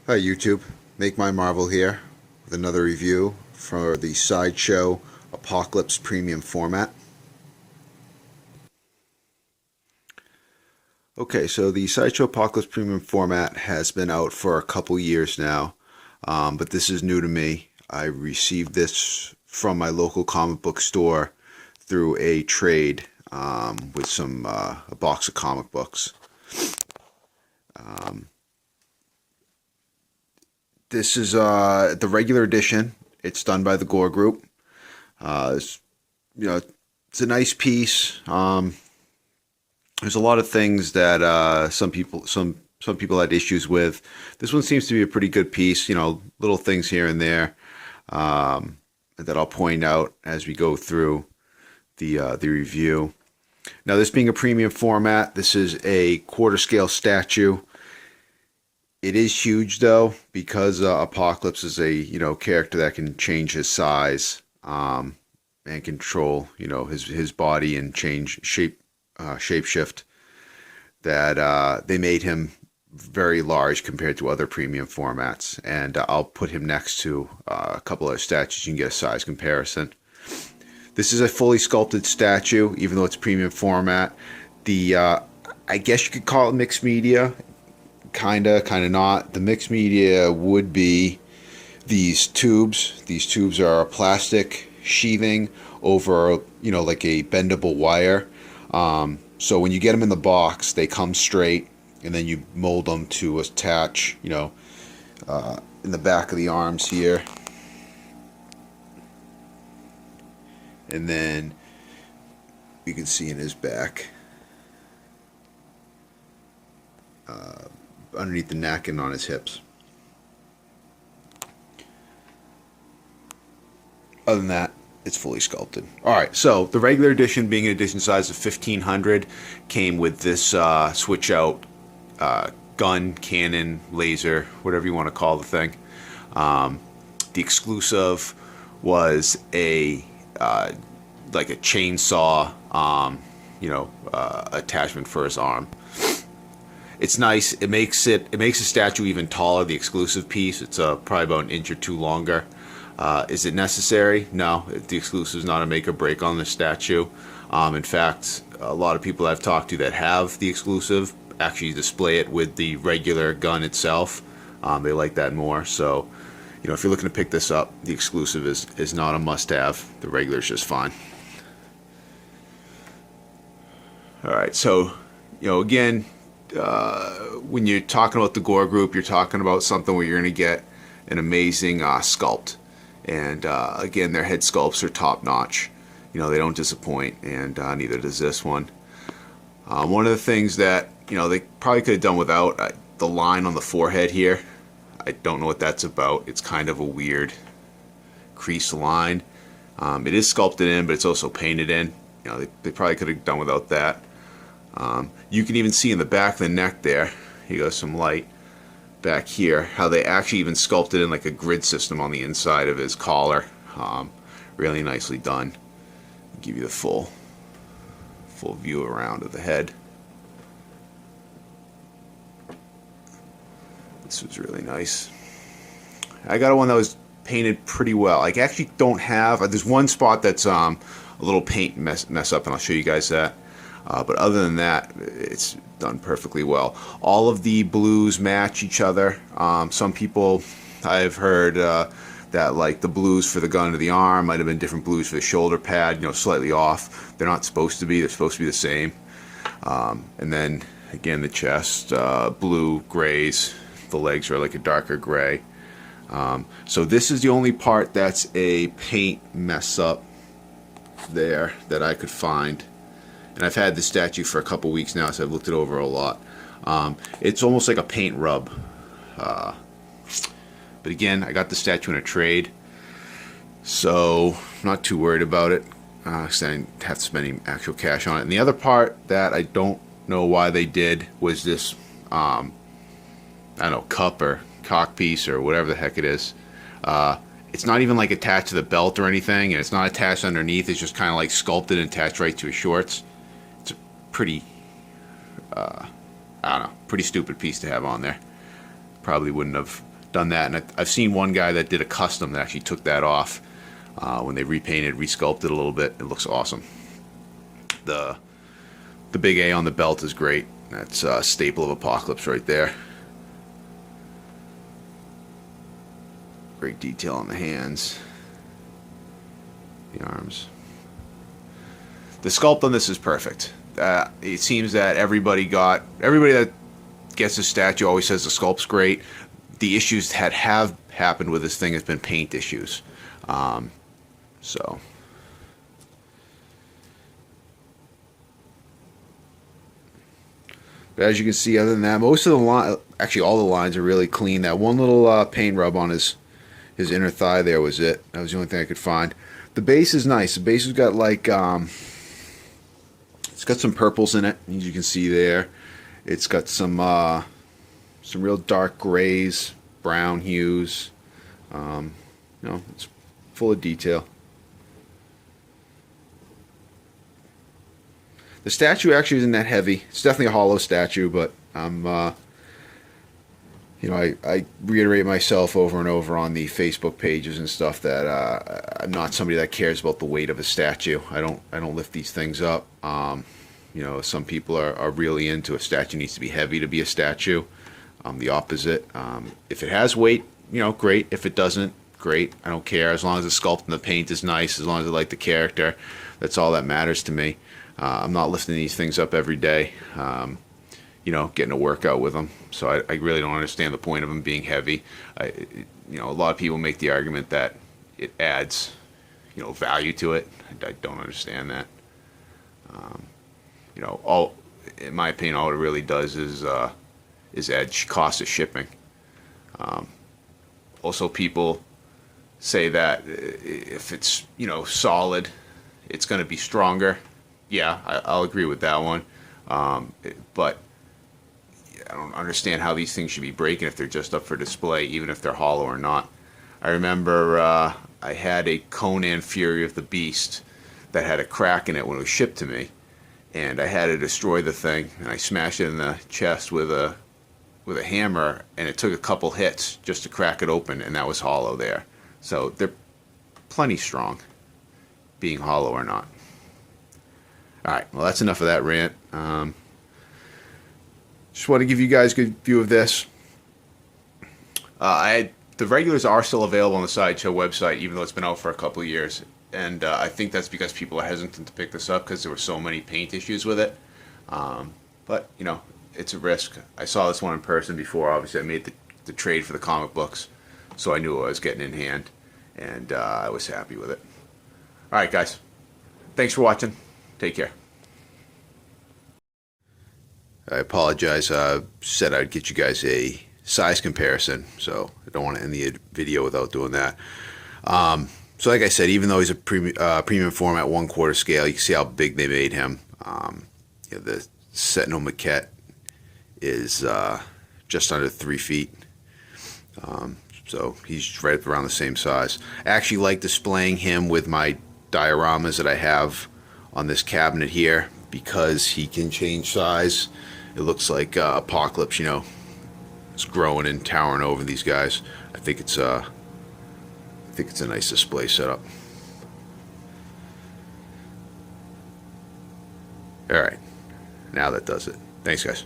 Hi YouTube, Make My Marvel here with another review for the Sideshow Apocalypse premium format. Okay, so the Sideshow Apocalypse premium format has been out for a couple years now, but this is new to me. I received this from my local comic book store through a trade with a box of comic books. This is the regular edition. It's done by the Gore Group. It's, it's a nice piece. There's a lot of things that some people had issues with. This one seems to be a pretty good piece. Little things here and there that I'll point out as we go through the review. Now, this being a premium format, this is a quarter scale statue. It is huge though, because Apocalypse is a character that can change his size and control his body and change shapeshift. That they made him very large compared to other premium formats, and I'll put him next to a couple other statues. You can get a size comparison. This is a fully sculpted statue, even though it's premium format. I guess you could call it mixed media. Kinda not. The mixed media would be these tubes. These tubes are a plastic sheathing over, like a bendable wire. So when you get them in the box, they come straight, and then you mold them to attach, in the back of the arms here. And then you can see in his back, underneath the neck and on his hips. Other than that, it's fully sculpted. Alright, so the regular edition, being an edition size of 1500, came with this switch out gun, cannon, laser, whatever you want to call the thing. The exclusive was like a chainsaw attachment for his arm. It's nice. It makes the statue even taller. The exclusive piece, it's probably about an inch or two longer. Is it necessary? No. The exclusive is not a make or break on the statue. In fact, a lot of people I've talked to that have the exclusive actually display it with the regular gun itself. They like that more. So, if you're looking to pick this up, the exclusive is not a must-have. The regular is just fine. All right. So, again, when you're talking about the Gore Group, you're talking about something where you're going to get an amazing sculpt. And again, their head sculpts are top notch. They don't disappoint, and neither does this one. One of the things that they probably could have done without, the line on the forehead here. I don't know what that's about. It's kind of a weird crease line. It is sculpted in, but it's also painted in. They probably could have done without that. You can even see in the back of the neck there, here goes some light back here, how they actually even sculpted in like a grid system on the inside of his collar. Really nicely done. I'll give you the full view around of the head. This was really nice. I got one that was painted pretty well. I actually don't have, there's one spot that's a little paint mess up, and I'll show you guys that. But other than that, it's done perfectly well. All of the blues match each other. Some people, I've heard that like the blues for the gun to the arm might have been different blues for the shoulder pad, slightly off. They're not supposed to be. They're supposed to be the same. And then, again, the chest, blue, grays. The legs are like a darker gray. So this is the only part that's a paint mess up there that I could find. And I've had this statue for a couple weeks now, so I've looked it over a lot. It's almost like a paint rub. But again, I got the statue in a trade, so I'm not too worried about it. Because I didn't have to spend any actual cash on it. And the other part that I don't know why they did was this, I don't know, cup or cock piece or whatever the heck it is. It's not even like attached to the belt or anything, and it's not attached underneath. It's just kind of like sculpted and attached right to his shorts. It's a pretty, I don't know, pretty stupid piece to have on there. Probably wouldn't have done that, and I've seen one guy that did a custom that actually took that off when they repainted, resculpted a little bit. It looks awesome. The big A on the belt is great. That's a staple of Apocalypse right there. Great detail on the hands, the arms. The sculpt on this is perfect. It seems that everybody that gets a statue always says the sculpt's great. The issues that have happened with this thing has been paint issues. So. But as you can see, other than that, most of the line, actually all the lines are really clean. That one little paint rub on his inner thigh there was it. That was the only thing I could find. The base is nice. The base has got like, it's got some purples in it, as you can see there. It's got some real dark grays, brown hues. You know, it's full of detail. The statue actually isn't that heavy. It's definitely a hollow statue, but you know, I reiterate myself over and over on the Facebook pages and stuff that I'm not somebody that cares about the weight of a statue. I don't lift these things up. You know, some people are really into a statue needs to be heavy to be a statue. The opposite. If it has weight, you know, great. If it doesn't, great. I don't care. As long as the sculpt and the paint is nice, as long as I like the character, that's all that matters to me. I'm not lifting these things up every day, you know, getting a workout with them. So I really don't understand the point of them being heavy. You know, a lot of people make the argument that it adds, you know, value to it. I don't understand that. You know, in my opinion, all it really does is add cost of shipping. Also, people say that if it's, you know, solid, it's going to be stronger. Yeah, I'll agree with that one. But I don't understand how these things should be breaking if they're just up for display, even if they're hollow or not. I remember I had a Conan Fury of the Beast that had a crack in it when it was shipped to me, and I had to destroy the thing, and I smashed it in the chest with a hammer, and it took a couple hits just to crack it open, and that was hollow there. So they're plenty strong, being hollow or not. Alright, well that's enough of that rant. Just want to give you guys a good view of this. The regulars are still available on the Sideshow website, even though it's been out for a couple of years. And I think that's because people are hesitant to pick this up because there were so many paint issues with it. But, you know, it's a risk. I saw this one in person before. Obviously, I made the trade for the comic books, so I knew what I was getting in hand. And I was happy with it. Alright, guys. Thanks for watching. Take care. I apologize. I said I'd get you guys a size comparison, so I don't want to end the video without doing that. So like I said, even though he's a premium format 1/4 scale, you can see how big they made him. You know, the Sentinel maquette is just under 3 feet. So he's right around the same size. I actually like displaying him with my dioramas that I have on this cabinet here because he can change size. It looks like Apocalypse, you know, is growing and towering over these guys. I think it's a nice display setup. All right, now that does it. Thanks, guys.